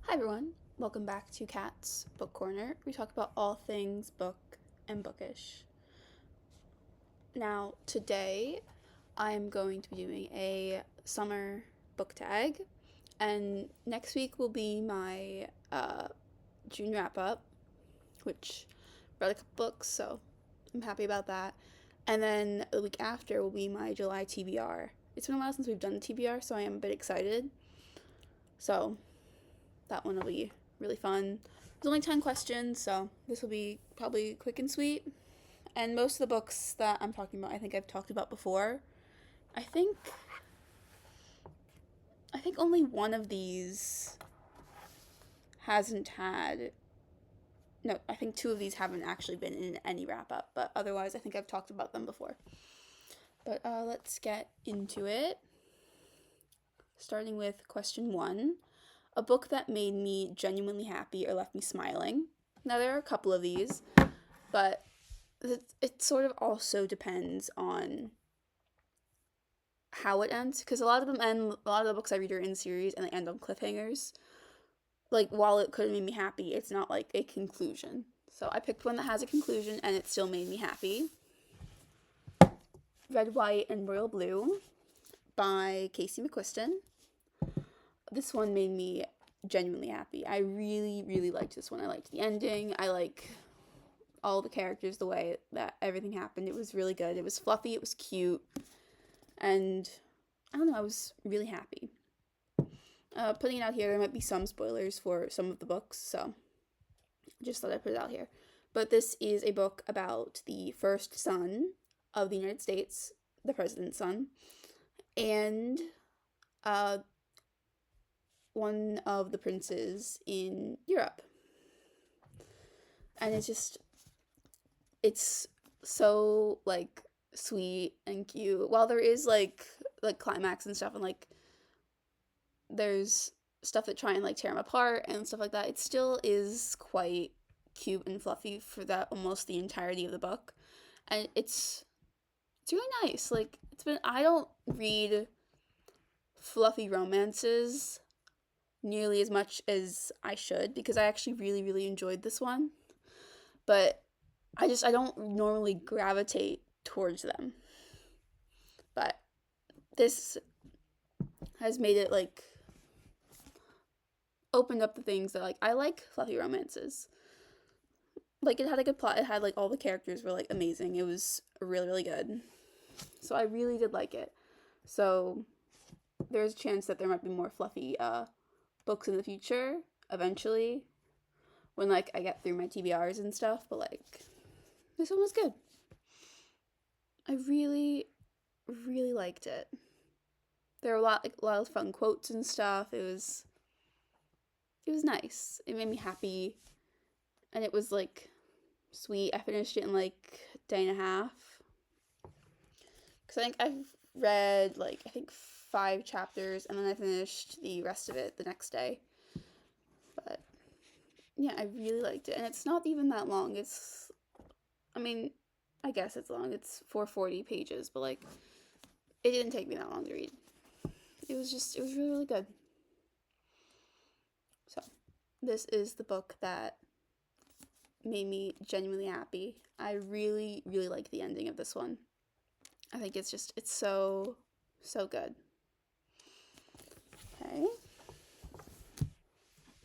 Hi everyone, welcome back to Cat's Book Corner. We talk about all things book and bookish. Now, today I'm going to be doing a summer book tag, and next week will be my June wrap up, which read a couple books, so I'm happy about that. And then the week after will be my July TBR. It's been a while since we've done the TBR, so I am a bit excited. So that one will be really fun. There's only 10 questions, so this will be probably quick and sweet. And most of the books that I'm talking about, I think I've talked about before. I think I think only one of these hasn't had no, I think two of these haven't actually been in any wrap up, but otherwise I think I've talked about them before. But let's get into it. Starting with question 1. A book that made me genuinely happy or left me smiling. Now, there are a couple of these, but it sort of also depends on how it ends, because a lot of them end, a lot of the books I read are in series and they end on cliffhangers. Like, while it could have made me happy, it's not like a conclusion. So I picked one that has a conclusion and it still made me happy. Red, White, and Royal Blue by Casey McQuiston. This one made me genuinely happy. I really, really liked this one. I liked the ending. I like all the characters, the way that everything happened. It was really good. It was fluffy, it was cute, and I don't know, I was really happy. Putting it out here, there might be some spoilers for some of the books, so just thought I'd put it out here. But this is a book about the first son of the United States, the president's son, and one of the princes in Europe. And it's so like sweet and cute. While there is like climax and stuff, and like there's stuff that try and like tear them apart and stuff like that, it still is quite cute and fluffy for that almost the entirety of the book. And it's really nice. Like, I don't read fluffy romances nearly as much as I should, because I actually really, really enjoyed this one. But I don't normally gravitate towards them. But this has made it like opened up the things that like I like fluffy romances. Like, it had a good plot. It had like all the characters were like amazing. It was really, really good. So I really did like it. So there's a chance that there might be more fluffy books in the future eventually, when like I get through my TBRs and stuff, but like this one was good. I really, really liked it. There were a lot of fun quotes and stuff. It was nice. It made me happy, and it was like sweet. I finished it in like a day and a half, because I think I've read like I think 5 chapters, and then I finished the rest of it the next day. But yeah, I really liked it, and it's not even that long. I mean, I guess it's long. It's 440 pages, but like it didn't take me that long to read. It was really, really good. So, this is the book that made me genuinely happy. I really, really like the ending of this one. I think it's so, so good. Okay.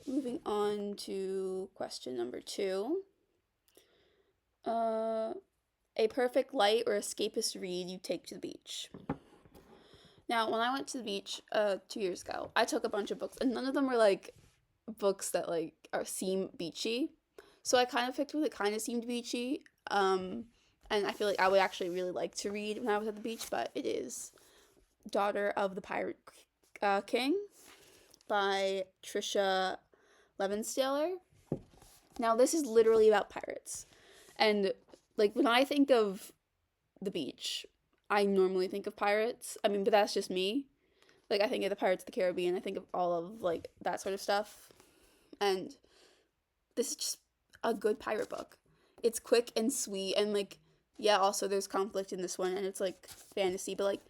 Moving on to question number 2. A perfect light or escapist read you take to the beach. Now, when I went to the beach 2 years ago, I took a bunch of books, and none of them were like books that like seem beachy. So I kind of picked one that kind of seemed beachy. And I feel like I would actually really like to read when I was at the beach, but it is Daughter of the Pirate King by Trisha Levenstaler. Now, this is literally about pirates. And like when I think of the beach, I normally think of pirates. I mean, but that's just me. Like, I think of the Pirates of the Caribbean, I think of all of like that sort of stuff. And this is just a good pirate book. It's quick and sweet, and like, yeah, also there's conflict in this one, and it's like fantasy, but like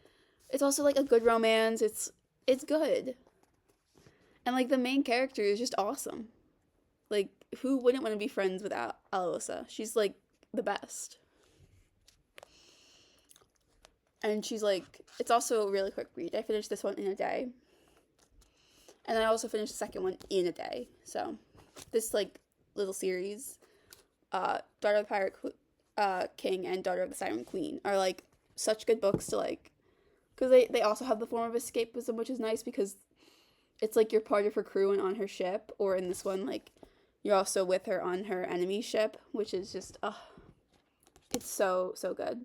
it's also like a good romance. It's good. And like the main character is just awesome. Like who wouldn't want to be friends with Alyssa? She's like the best. And she's like, it's also a really quick read. I finished this one in a day. And I also finished the second one in a day. So this like little series, Daughter of the Pirate King and Daughter of the Siren Queen are like such good books to like, because they also have the form of escapism, which is nice because it's like you're part of her crew and on her ship, or in this one, like you're also with her on her enemy ship, which is just, it's so, so good.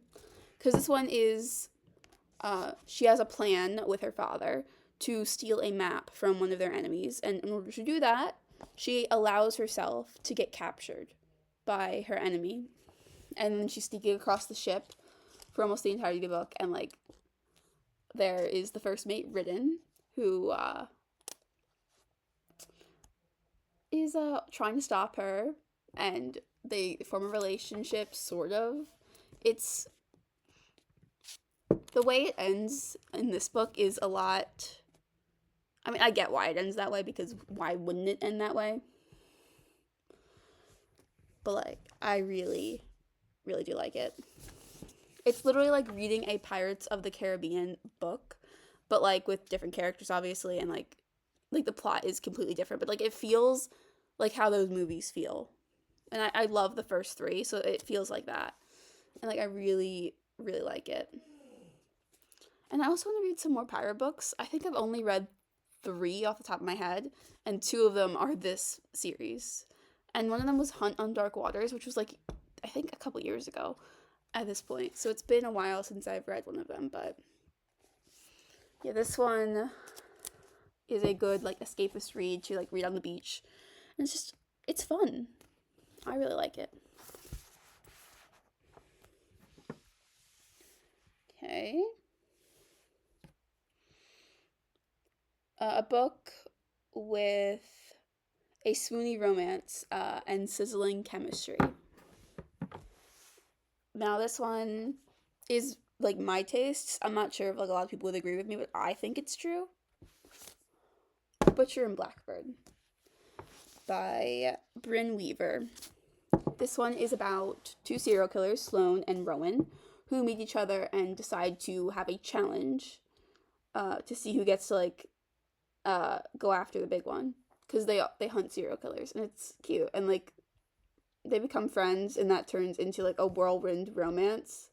Because this one is, she has a plan with her father to steal a map from one of their enemies, and in order to do that, she allows herself to get captured by her enemy, and then she's sneaking across the ship for almost the entirety of the book, and like, there is the first mate, Ridden, who, is trying to stop her, and they form a relationship, sort of. It's the way it ends in this book is a lot. I mean, I get why it ends that way, because why wouldn't it end that way? But like, I really, really do like it. It's literally like reading a Pirates of the Caribbean book, but like with different characters, obviously, and like the plot is completely different, but like it feels like how those movies feel. And I love the first three, so it feels like that. And like I really, really like it. And I also want to read some more pirate books. I think I've only read 3 off the top of my head, and 2 of them are this series. And one of them was Hunt on Dark Waters, which was like, I think a couple years ago at this point. So it's been a while since I've read one of them, but yeah, this one is a good like escapist read to like read on the beach. And it's fun. I really like it. Okay. A book with a swoony romance and sizzling chemistry. Now this one is like my tastes. I'm not sure if like a lot of people would agree with me, but I think it's true. Butcher and Blackbird by Brynne Weaver. This one is about 2 serial killers, Sloane and Rowan, who meet each other and decide to have a challenge to see who gets to like go after the big one, because they hunt serial killers, and it's cute, and like they become friends, and that turns into like a whirlwind romance,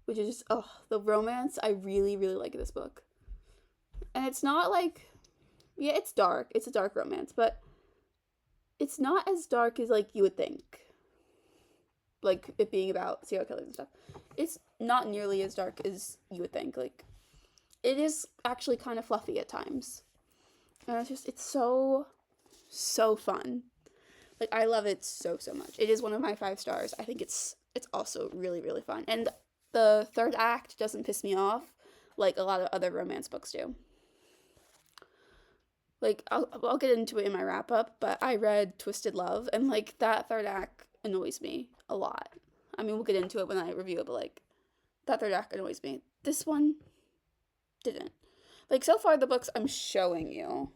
which is just the romance I really, really like in this book. And it's not like, yeah, it's dark, it's a dark romance, but it's not as dark as like you would think, like it being about serial killers and stuff. It's not nearly as dark as you would think. Like it is actually kind of fluffy at times. And it's so, so fun. Like, I love it so, so much. It is one of my 5 stars. I think it's also really, really fun. And the 3rd act doesn't piss me off like a lot of other romance books do. Like, I'll get into it in my wrap-up, but I read Twisted Love, and, like, that 3rd act annoys me a lot. I mean, we'll get into it when I review it, but, like, that 3rd act annoys me. This one didn't. Like, so far, the books I'm showing you,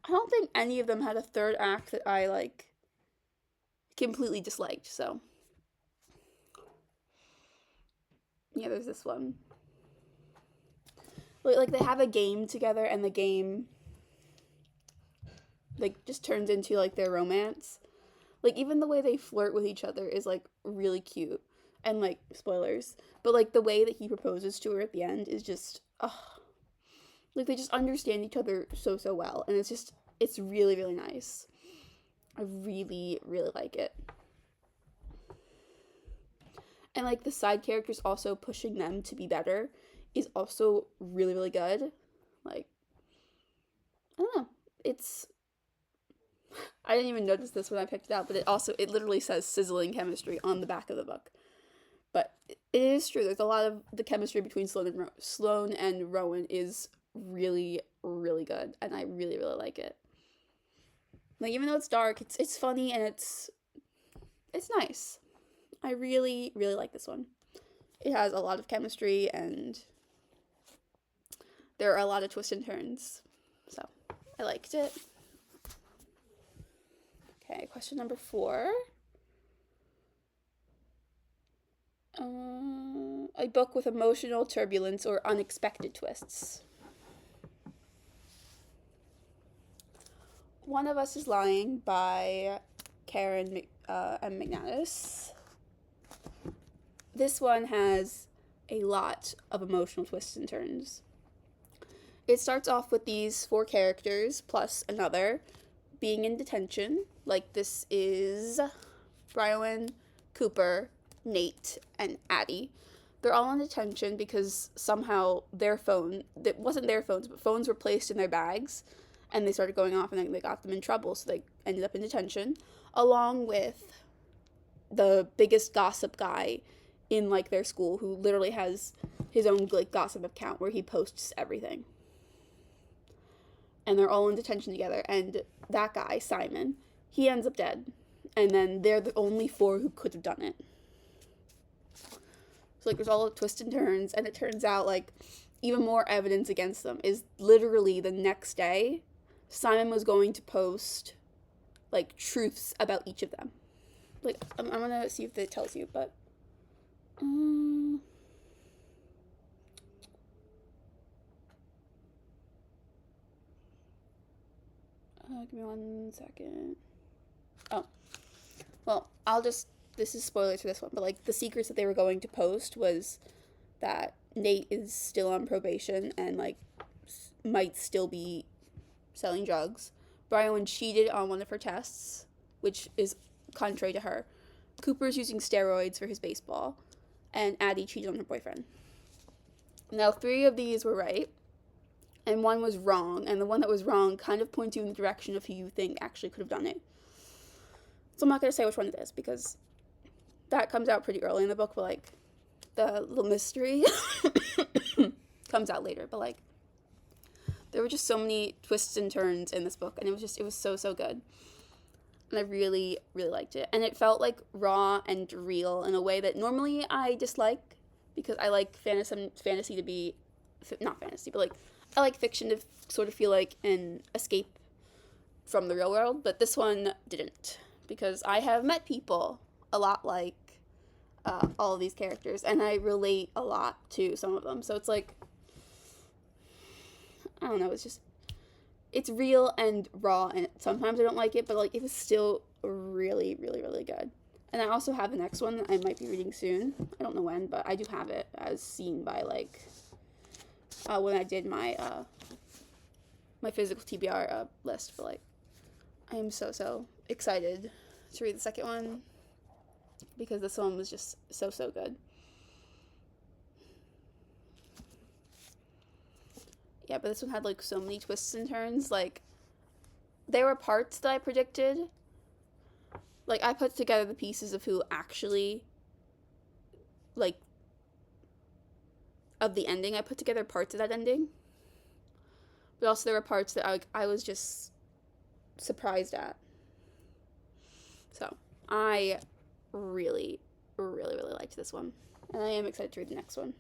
I don't think any of them had a 3rd act that I, like, completely disliked, so. Yeah, there's this one. Like, they have a game together, and the game, like, just turns into, like, their romance. Like, even the way they flirt with each other is, like, really cute. And, like, spoilers. But, like, the way that he proposes to her at the end is just, like, they just understand each other so, so well. And it's really, really nice. I really, really like it. And, like, the side characters also pushing them to be better is also really, really good. Like, I don't know. I didn't even notice this when I picked it out, but it literally says sizzling chemistry on the back of the book. But it is true. There's a lot of the chemistry between Sloane and Rowan is really, really good, and I really, really like it. Like, even though it's dark, it's funny, and it's nice. I really, really like this one. It has a lot of chemistry, and there are a lot of twists and turns. So, I liked it. Okay, question number 4. A book with emotional turbulence or unexpected twists. One of Us is Lying by Karen M. McManus. This one has a lot of emotional twists and turns. It starts off with these 4 characters plus another being in detention. Like, this is Brian, Cooper, Nate, and Addie. They're all in detention because somehow their phone, that wasn't their phones, but phones were placed in their bags, and they started going off, and then they got them in trouble, so they ended up in detention, along with the biggest gossip guy in, like, their school, who literally has his own, like, gossip account where he posts everything. And they're all in detention together, and that guy, Simon, he ends up dead, and then they're the only 4 who could have done it. So, like, there's all the twists and turns, and it turns out, like, even more evidence against them is literally the next day, Simon was going to post, like, truths about each of them. Like, I'm gonna see if it tells you, but, give me 1 second. Oh, well, this is spoilers for this one, but, like, the secrets that they were going to post was that Nate is still on probation and, like, might still be selling drugs. Brian cheated on one of her tests, which is contrary to her. Cooper's using steroids for his baseball, and Addie cheated on her boyfriend. Now, 3 of these were right, and 1 was wrong, and the one that was wrong kind of points you in the direction of who you think actually could have done it. So I'm not going to say which one it is, because that comes out pretty early in the book, but, like, the little mystery comes out later, but, like, there were just so many twists and turns in this book, and it was so good. And I really, really liked it. And it felt, like, raw and real in a way that normally I dislike, because I like fantasy to be, not fantasy, but, like, I like fiction to sort of feel like an escape from the real world, but this one didn't, because I have met people a lot like all of these characters, and I relate a lot to some of them. So it's like, I don't know, it's real and raw, and sometimes I don't like it, but, like, it was still really, really, really good. And I also have the next one that I might be reading soon. I don't know when, but I do have it as seen by, like, when I did my my physical TBR list. But, like, I am so excited to read the second one, because this one was just so good. Yeah, but this one had, like, so many twists and turns. Like, there were parts that I predicted. Like, I put together the pieces of who actually, like, of the ending. I put together parts of that ending. But also there were parts that I was just surprised at. So, I really, really, really liked this one. And I am excited to read the next one.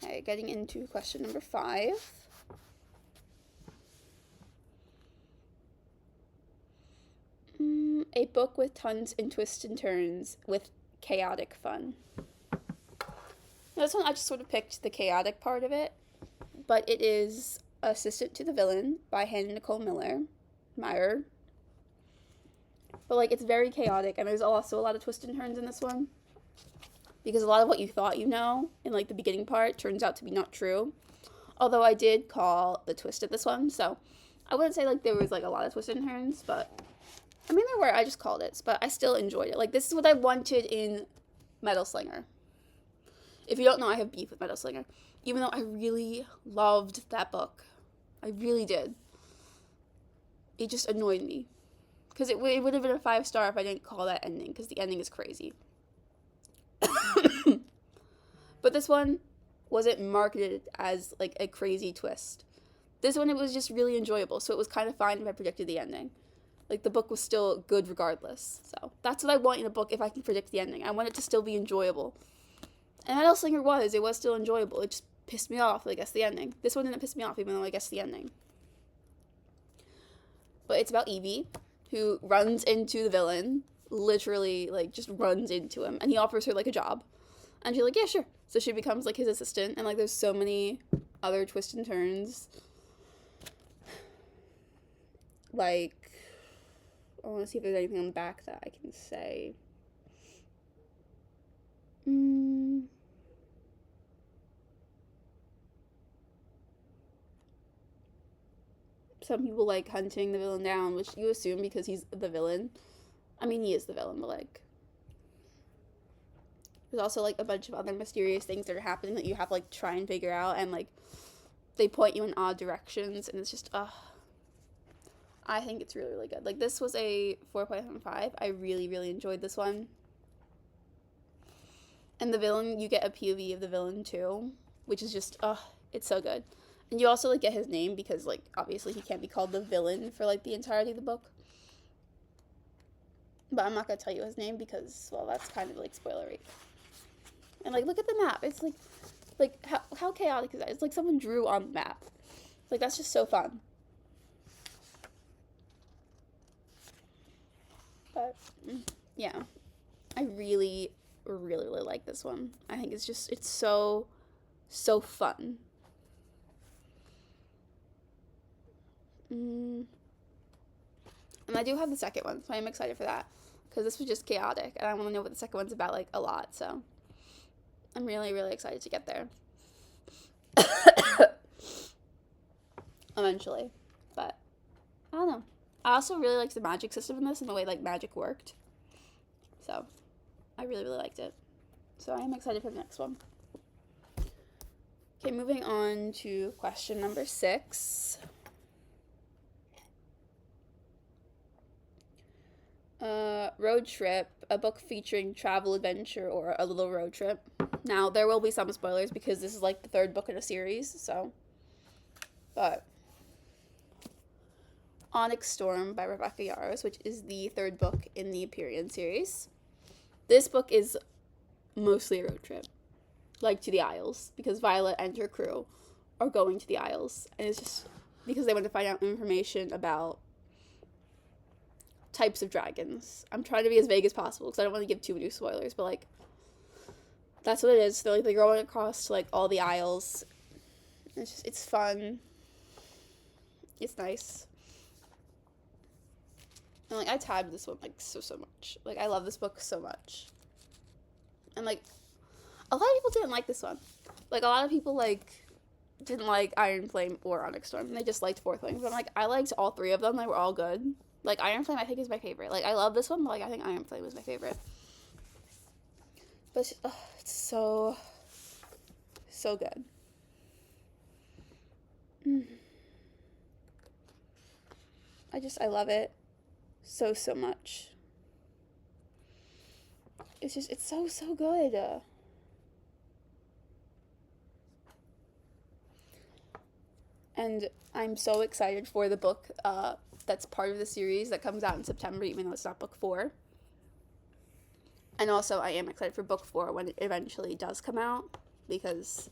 Okay, getting into question number 5. A book with tons and twists and turns with chaotic fun. Now, this one I just sort of picked the chaotic part of it, but it is Assistant to the Villain by Hannah Nicole Meyer. But, like, it's very chaotic, and there's also a lot of twists and turns in this one, because a lot of what you thought you know in, like, the beginning part turns out to be not true. Although I did call the twist at this one, so I wouldn't say, like, there was, like, a lot of twists and turns, but, I mean, there were. I just called it, but I still enjoyed it. Like, this is what I wanted in Metal Slinger. If you don't know, I have beef with Metal Slinger, even though I really loved that book. I really did. It just annoyed me, because it would have been a 5-star if I didn't call that ending, because the ending is crazy. But this one wasn't marketed as, like, a crazy twist. This one, it was just really enjoyable, so it was kind of fine if I predicted the ending. Like, the book was still good regardless. So that's what I want in a book if I can predict the ending. I want it to still be enjoyable. And Metal Slinger it was still enjoyable. It just pissed me off, I guess, the ending. This one didn't piss me off, even though I guessed the ending. but it's about Evie, who runs into the villain, literally, like, just runs into him, and he offers her, like, a job. And she's like, yeah, sure. So she becomes, like, his assistant, and, like, there's so many other twists and turns. Like, I want to see if there's anything on the back that I can say. Some people like hunting the villain down, which you assume because he's the villain. I mean, he is the villain, but, like, there's also, like, a bunch of other mysterious things that are happening that you have to, like, try and figure out, and, like, they point you in odd directions, and it's just, I think it's really, really good. Like, this was a 4.75. I really, really enjoyed this one. And the villain, you get a POV of the villain, too, which is just, it's so good. And you also, like, get his name because, like, obviously he can't be called the villain for, like, the entirety of the book. But I'm not going to tell you his name because, well, that's kind of, like, spoilery. And, like, look at the map. It's, like how chaotic is that? It's like someone drew on the map. Like, that's just so fun. But, yeah. I really, really, really like this one. I think it's so, so fun. And I do have the second one, so I'm excited for that. Because this was just chaotic, and I want to know what the second one's about, like, a lot, so I'm really, really excited to get there. Eventually. But, I don't know. I also really liked the magic system in this and the way, like, magic worked. So, I really, really liked it. So, I am excited for the next one. Okay, moving on to question number 6. Road trip, a book featuring travel, adventure, or a little road trip. Now, there will be some spoilers because this is, like, the 3rd book in a series, so. But Onyx Storm by Rebecca Yarros, which is the 3rd book in the Empyrean series. This book is mostly a road trip, like, to the Isles, because Violet and her crew are going to the Isles, and it's just because they want to find out information about types of dragons. I'm trying to be as vague as possible because I don't want to give too many spoilers, but, like, that's what it is. They're, like, they're going across, like, all the Isles. It's fun. It's nice. And, like, I tabbed this one, like, so much. Like, I love this book so much. And, like, a lot of people didn't like this one. Like, a lot of people, like, didn't like Iron Flame or Onyx Storm. They just liked Fourth Wing. But I'm like, I liked all 3 of them. They were all good. Like, Iron Flame, I think, is my favorite. Like, I love this one, but, like, I think Iron Flame is my favorite. But it's so, so good. I love it so, so much. It's so, so good. And I'm so excited for the book that's part of the series that comes out in September, even though it's not book 4. And also, I am excited for book 4 when it eventually does come out, because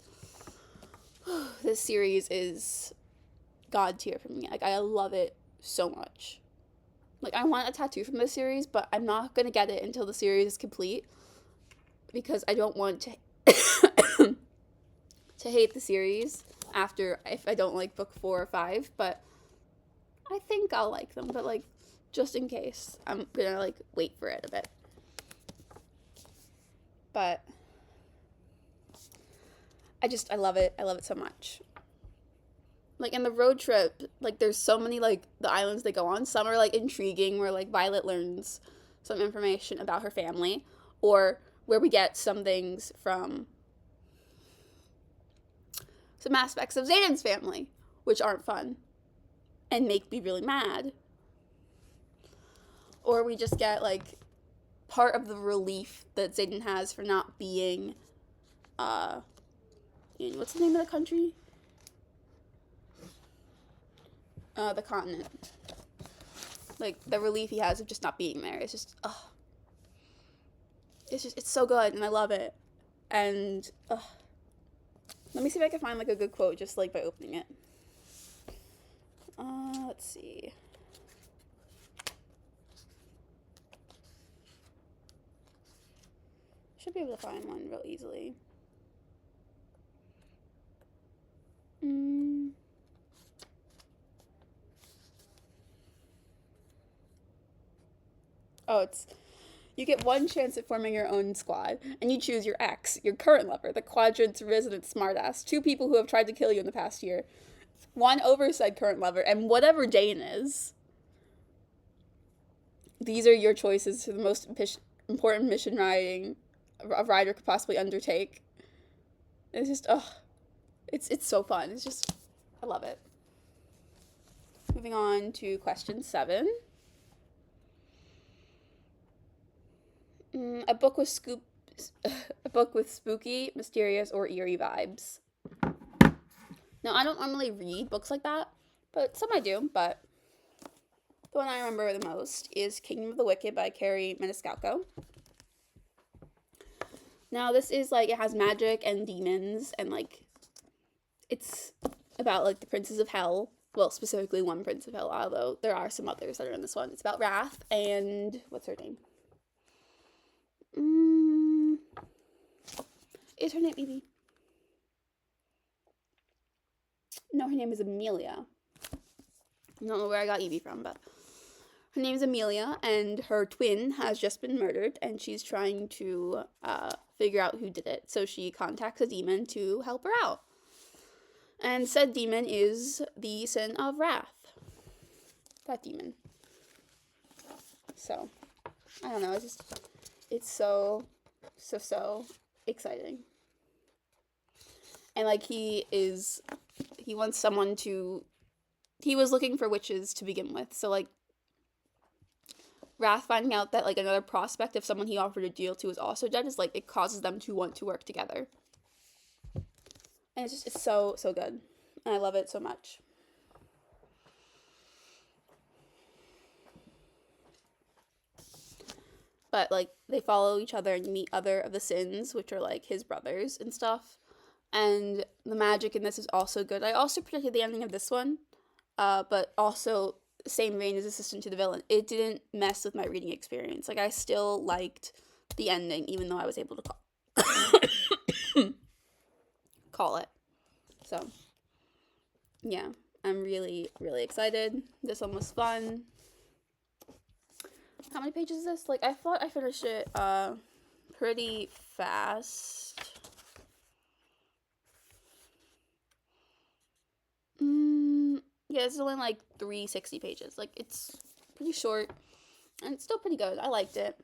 this series is god tier for me. Like, I love it so much. Like, I want a tattoo from this series, but I'm not gonna get it until the series is complete, because I don't want to to hate the series after if I don't like book 4 or 5, but I think I'll like them. But, like, just in case, I'm gonna, like, wait for it a bit. But I love it. I love it so much. Like, in the road trip, like, there's so many, like, the islands they go on. Some are, like, intriguing, where, like, Violet learns some information about her family, or where we get some things from some aspects of Xaden's family, which aren't fun and make me really mad. Or we just get, like, part of the relief that Xaden has for not being, what's the name of the country? The continent. Like, the relief he has of just not being there. It's just, it's so good, and I love it. And, let me see if I can find, like, a good quote just, like, by opening it. Let's see. Should be able to find one real easily. Oh, it's you get one chance at forming your own squad, and you choose your ex, your current lover, the quadrant's resident smartass, two people who have tried to kill you in the past year, one oversight current lover, and whatever Dane is. These are your choices for the most important mission a rider could possibly undertake. It's just, it's so fun. It's just, I love it. Moving on to question 7. A book with spooky, mysterious, or eerie vibes. Now, I don't normally read books like that, but some I do. But the one I remember the most is Kingdom of the Wicked by Carrie Maniscalco. Now, this is like, it has magic and demons, and like, it's about like the princes of hell. Well, specifically one prince of hell, although there are some others that are in this one. It's about Wrath and what's her name? Is her name Evie? No, her name is Amelia. I don't know where I got Evie from, but her name is Amelia, and her twin has just been murdered, and she's trying to figure out who did it. So she contacts a demon to help her out. And said demon is the sin of wrath. That demon. So, I don't know, it's so exciting. And like he wants someone he was looking for witches to begin with. So like Wrath finding out that like another prospect of someone he offered a deal to is also dead is like it causes them to want to work together. And it's so good. And I love it so much. But like they follow each other and meet other of the sins, which are like his brothers and stuff. And the magic in this is also good. I also predicted the ending of this one, but also same vein as Assistant to the Villain. It didn't mess with my reading experience. Like I still liked the ending, even though I was able to call it. So yeah, I'm really excited. This one was fun. How many pages is this? Like I thought I finished it pretty fast. Yeah, it's only like 360 pages. Like, it's pretty short, and it's still pretty good. I liked it.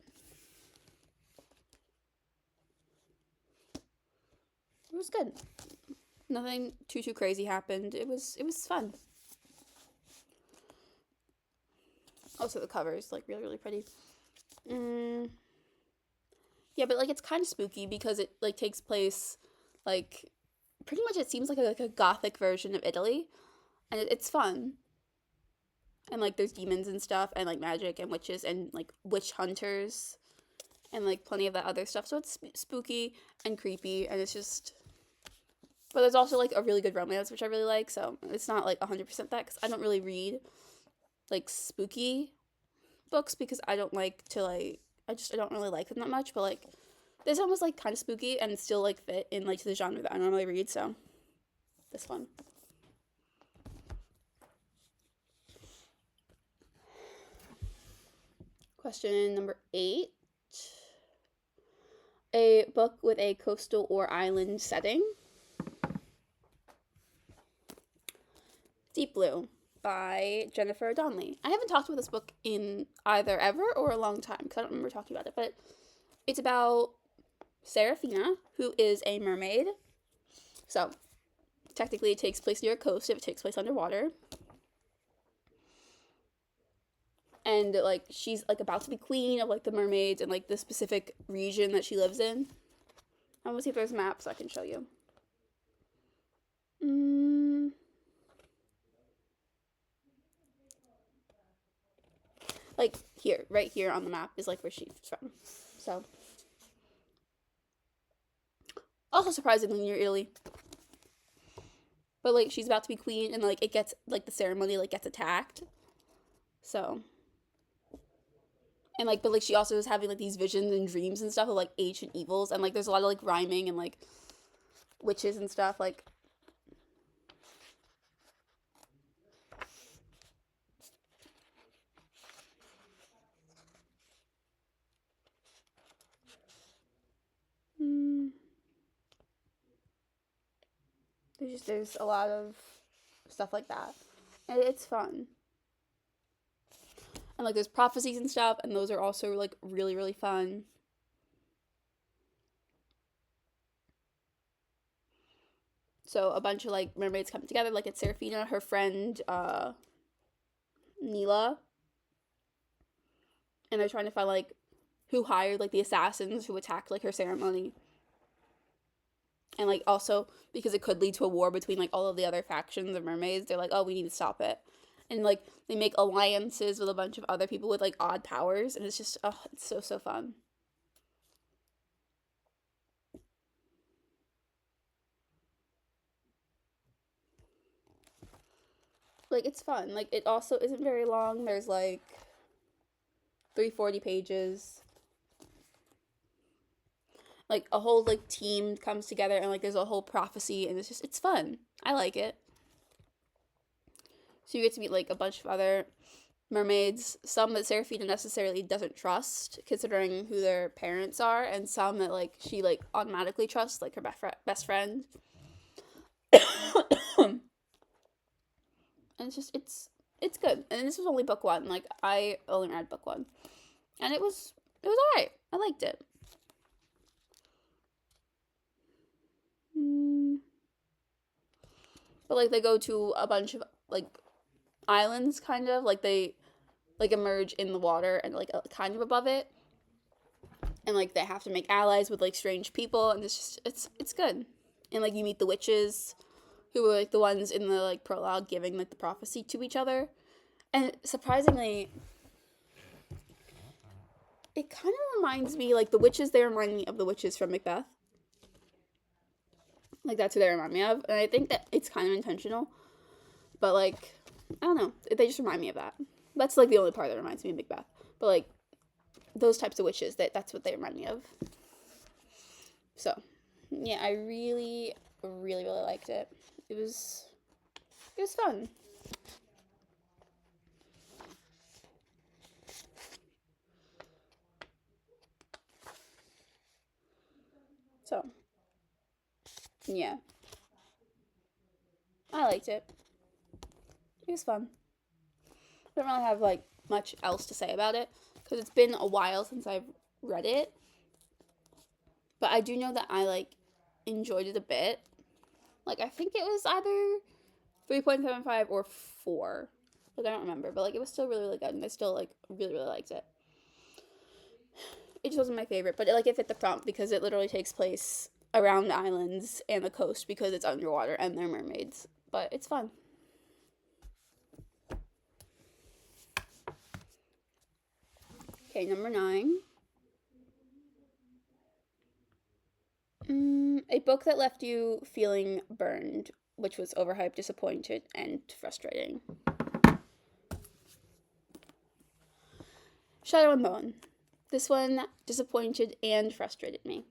It was good. Nothing too crazy happened. It was fun. Also, the cover is like really pretty. Yeah, but like it's kind of spooky because it like takes place like pretty much it seems like a gothic version of Italy. And it's fun. And like there's demons and stuff and like magic and witches and like witch hunters and like plenty of that other stuff. So it's spooky and creepy and it's just but there's also like a really good romance which I really like. So it's not like 100% that cuz I don't really read like spooky books because I don't like to like I don't really like them that much, but like this one was like kind of spooky and still like fit in like the genre that I normally read. So this one. Question number 8. A book with a coastal or island setting. Deep Blue by Jennifer Donnelly. I haven't talked about this book in either ever or a long time because I don't remember talking about it, but it's about Serafina, who is a mermaid. So, technically it takes place near a coast if it takes place underwater. And like she's like about to be queen of like the mermaids and like the specific region that she lives in. I'm gonna see if there's maps I can show you. Like here, right here on the map is like where she's from. So also surprisingly near Italy. But like she's about to be queen and like it gets like the ceremony like gets attacked. So And like, but like she also is having like these visions and dreams and stuff of like ancient evils, and like there's a lot of like rhyming and like witches and stuff. Like, mm, there's a lot of stuff like that, and it's fun. And like there's prophecies and stuff, and those are also like really really fun. So a bunch of like mermaids come together. Like it's Seraphina, her friend Neela, and they're trying to find like who hired like the assassins who attacked like her ceremony. And like also because it could lead to a war between like all of the other factions of mermaids, they're like, oh, we need to stop it. And like they make alliances with a bunch of other people with like odd powers, and it's just it's so fun. Like it's fun. Like it also isn't very long. There's like 340 pages. Like a whole like team comes together, and like there's a whole prophecy, and it's fun. I like it. So you get to meet like a bunch of other mermaids, some that Seraphina necessarily doesn't trust, considering who their parents are, and some that like she like automatically trusts, like her best friend. And it's good. And this was only book one. Like I only read book one, and it was alright. I liked it. But like they go to a bunch of like islands, kind of like they like emerge in the water and like kind of above it, and like they have to make allies with like strange people, and it's good. And like you meet the witches, who were like the ones in the like prologue giving like the prophecy to each other, and surprisingly, it kind of reminds me like the witches. They remind me of the witches from Macbeth. Like that's who they remind me of, and I think that it's kind of intentional. But like, I don't know, they just remind me of that. That's like the only part that reminds me of Macbeth. But like those types of witches, that's what they remind me of. So yeah, I really, really, really liked it. It was fun. So yeah, I liked it. It was fun. I don't really have like much else to say about it because it's been a while since I've read it. But I do know that I like enjoyed it a bit. Like I think it was either 3.75 or 4. Like I don't remember, but like it was still really really good, and I still like really really liked it. It just wasn't my favorite, but like it fit the prompt because it literally takes place around the islands and the coast because it's underwater and they're mermaids. But it's fun. Okay, number 9. A book that left you feeling burned, which was overhyped, disappointed, and frustrating. Shadow and Bone. This one disappointed and frustrated me.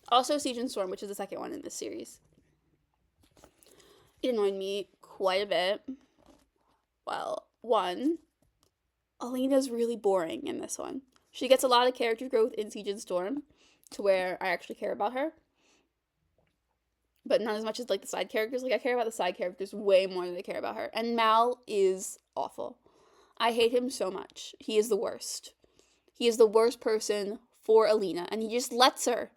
Also, Siege and Storm, which is the second one in this series. It annoyed me quite a bit. Well, one, Alina's really boring in this one. She gets a lot of character growth in Siege and Storm, to where I actually care about her. But not as much as like the side characters. Like I care about the side characters way more than I care about her. And Mal is awful. I hate him so much. He is the worst. He is the worst person for Alina, and he just lets her.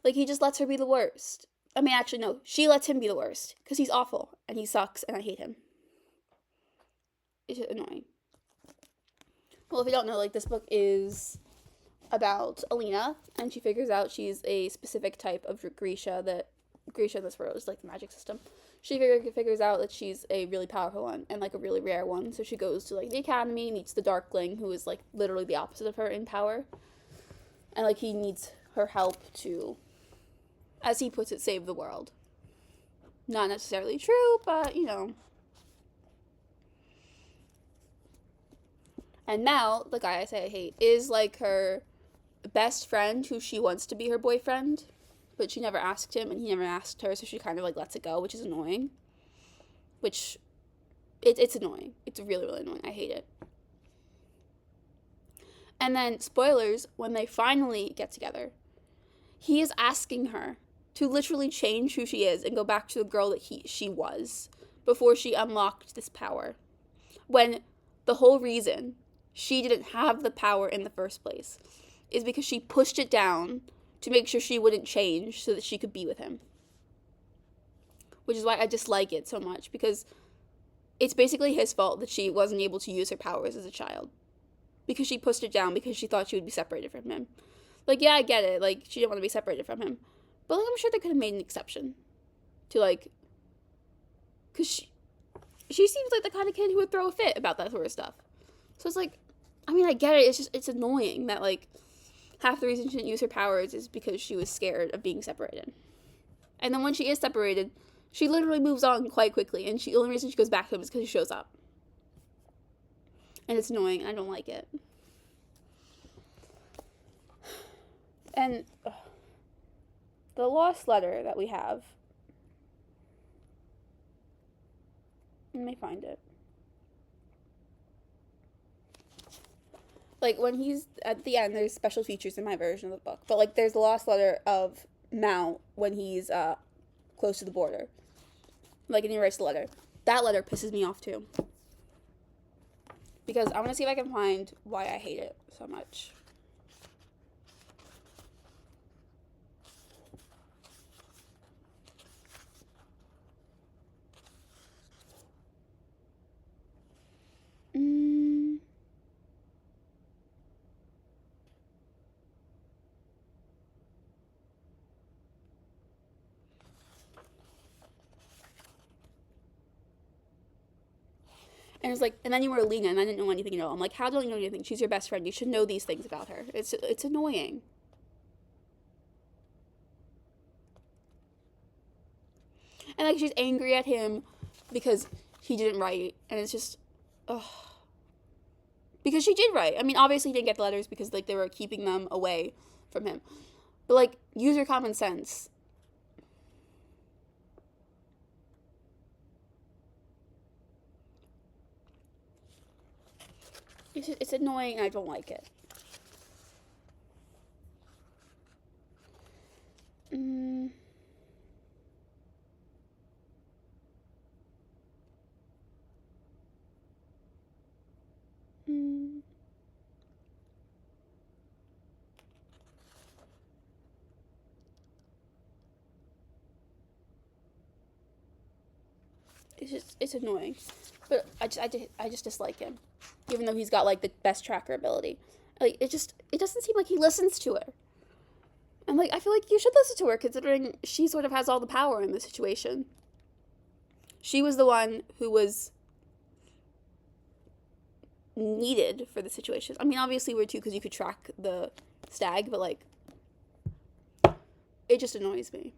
Like he just lets her be the worst. I mean, actually, no. She lets him be the worst because he's awful and he sucks, and I hate him. It's just annoying. Well, if you don't know, like this book is about Alina, and she figures out she's a specific type of Grisha in this world is like the magic system. She figures out that she's a really powerful one and like a really rare one. So she goes to like the academy, meets the Darkling, who is like literally the opposite of her in power, and like he needs her help to, as he puts it, save the world. Not necessarily true, but you know. And Mal, the guy I say I hate, is like her best friend who she wants to be her boyfriend, but she never asked him and he never asked her, so she kind of like lets it go, which is annoying. Which, it's annoying. It's really, really annoying. I hate it. And then, spoilers, when they finally get together, he is asking her to literally change who she is and go back to the girl that she was before she unlocked this power. When the whole reason she didn't have the power in the first place is because she pushed it down to make sure she wouldn't change so that she could be with him. Which is why I dislike it so much, because it's basically his fault that she wasn't able to use her powers as a child. Because she pushed it down because she thought she would be separated from him. Like, yeah, I get it. Like, she didn't want to be separated from him. But, like, I'm sure they could have made an exception. To, like... Because she seems like the kind of kid who would throw a fit about that sort of stuff. So it's like... I mean, I get it. It's annoying that, like... Half the reason she didn't use her powers is because she was scared of being separated. And then when she is separated, she literally moves on quite quickly. And the only reason she goes back to him is because he shows up. And it's annoying, and I don't like it. And the lost letter that we have, let me find it. Like, when he's at the end, there's special features in my version of the book. But, like, there's the lost letter of Mal when he's close to the border. Like, and he writes the letter. That letter pisses me off, too. Because I want to see if I can find why I hate it so much. And it's like, and then you were Alina, and I didn't know anything at all. I'm like, how don't you know anything? She's your best friend. You should know these things about her. It's annoying. And like, she's angry at him because he didn't write, and it's just, ugh. Because she did write. I mean, obviously he didn't get the letters because like they were keeping them away from him. But like, use your common sense. It's annoying and I don't like it. It's annoying. But I just dislike him. Even though he's got like the best tracker ability. Like it doesn't seem like he listens to her. And like I feel like you should listen to her considering she sort of has all the power in the situation. She was the one who was needed for the situation. I mean, obviously we're too because you could track the stag, but like it just annoys me.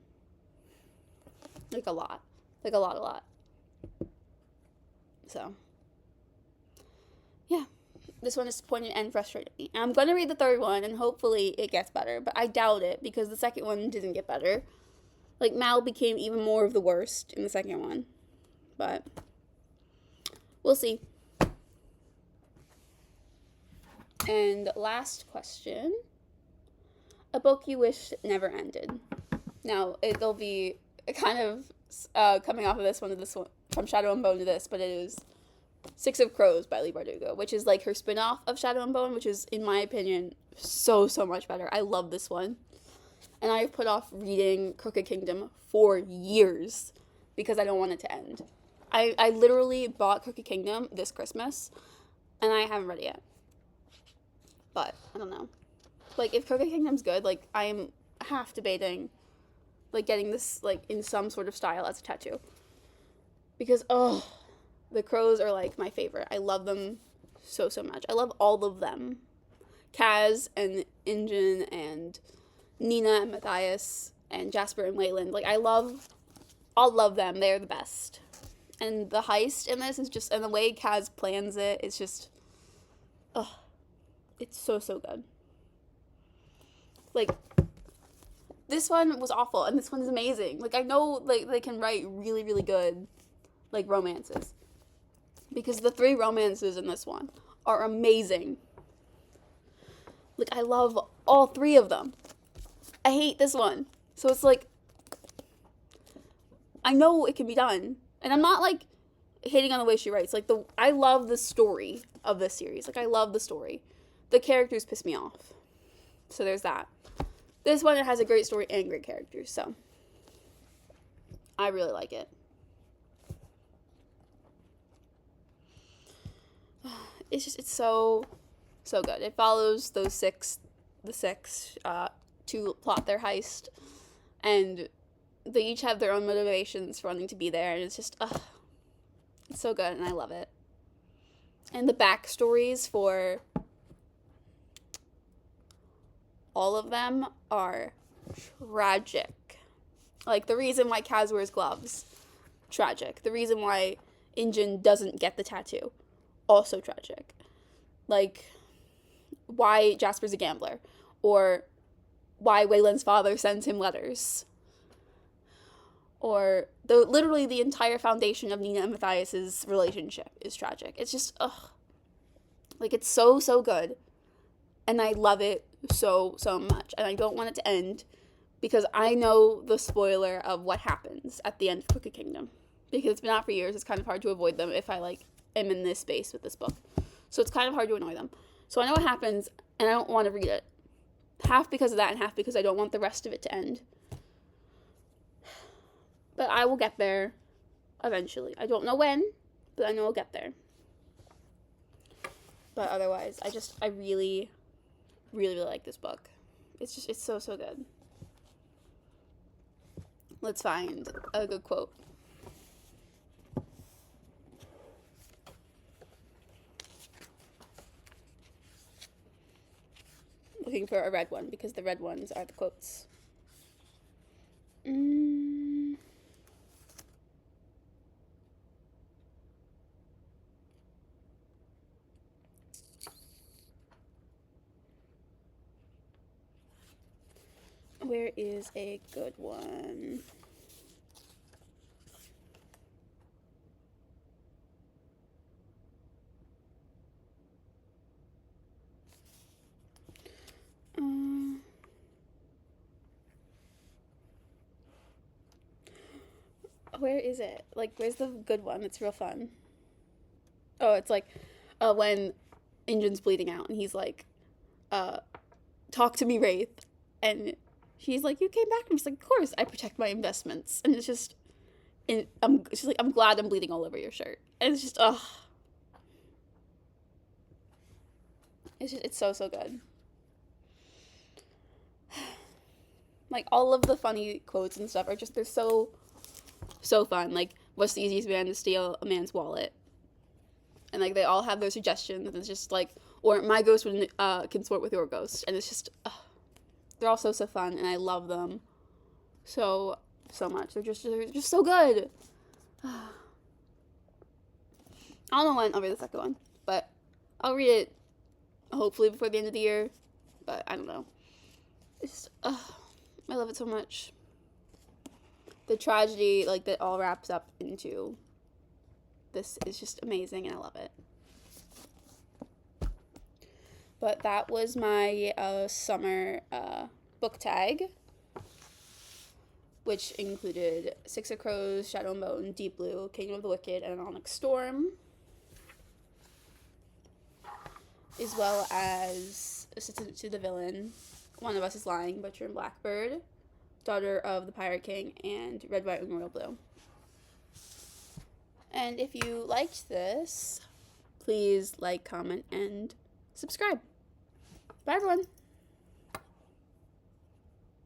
Like a lot. Like a lot. So yeah. This one is disappointing and frustrating me. And I'm going to read the third one, and hopefully it gets better. But I doubt it, because the second one didn't get better. Like, Mal became even more of the worst in the second one. But we'll see. And last question. A book you wish never ended. Now, it'll be kind of coming off of this one to this one, from Shadow and Bone to this, but it is Six of Crows by Leigh Bardugo, which is like her spin-off of Shadow and Bone, which is, in my opinion, so much better. I love this one. And I've put off reading Crooked Kingdom for years because I don't want it to end. I literally bought Crooked Kingdom this Christmas, and I haven't read it yet. But, I don't know. Like, if Crooked Kingdom's good, like, I am half debating, like, getting this, like, in some sort of style as a tattoo. Because, the crows are, like, my favorite. I love them so much. I love all of them. Kaz and Ingen and Nina and Matthias and Jasper and Leyland. Like, I love all of them. They're the best. And the heist in this is just, and the way Kaz plans it, it's just, ugh, it's so, so good. Like, this one was awful, and this one is amazing. Like, I know, like, they can write really, really good, like, romances. Because the 3 romances in this one are amazing. Like, I love all 3 of them. I hate this one. So it's like, I know it can be done. And I'm not, like, hating on the way she writes. Like, I love the story of this series. Like, I love the story. The characters piss me off. So there's that. This one, it has a great story and great characters. So I really like it. It's so good. It follows the six to plot their heist, and they each have their own motivations for wanting to be there, and it's just it's so good, and I love it. And the backstories for all of them are tragic. Like, the reason why Kaz wears gloves, tragic. The reason why Injun doesn't get the tattoo, also tragic. Like, why Jasper's a gambler, or why Wayland's father sends him letters, or literally the entire foundation of Nina and Matthias's relationship is tragic. It's just, like, it's so, so good, and I love it so, so much, and I don't want it to end, because I know the spoiler of what happens at the end of Crooked Kingdom, because it's been out for years. It's kind of hard to avoid them if I, like, am in this space with this book. So it's kind of hard to annoy them. So I know what happens, and I don't want to read it. Half because of that, and half because I don't want the rest of it to end. But I will get there eventually. I don't know when, but I know I'll get there. But otherwise, I really, really, really like this book. It's so, so good. Let's find a good quote. Looking for a red one, because the red ones are the quotes. Where is a good one? Where is it? Like, where's the good one? It's real fun. Oh, it's like, when Injun's bleeding out, and he's like, talk to me, Wraith. And she's like, you came back? And he's like, of course, I protect my investments. And it's just, she's like, I'm glad I'm bleeding all over your shirt. And it's just, it's so, so good. Like, all of the funny quotes and stuff are just, they're so fun. Like, what's the easiest man to steal? A man's wallet. And, like, they all have their suggestions, and it's just, like, or my ghost would consort with your ghost. And it's just, they're all so fun, and I love them so much. They're just so good. I don't know when I'll read the second one, but I'll read it hopefully before the end of the year, but I don't know. It's just, I love it so much. The tragedy, like, that all wraps up into this is just amazing, and I love it. But that was my summer book tag, which included Six of Crows, Shadow and Bone, Deep Blue, Kingdom of the Wicked, and An Onyx Storm, as well as Assistant to the Villain, One of Us is Lying, Butcher and Blackbird, Daughter of the Pirate King, and Red, White, and Royal Blue. And if you liked this, please like, comment, and subscribe. Bye, everyone.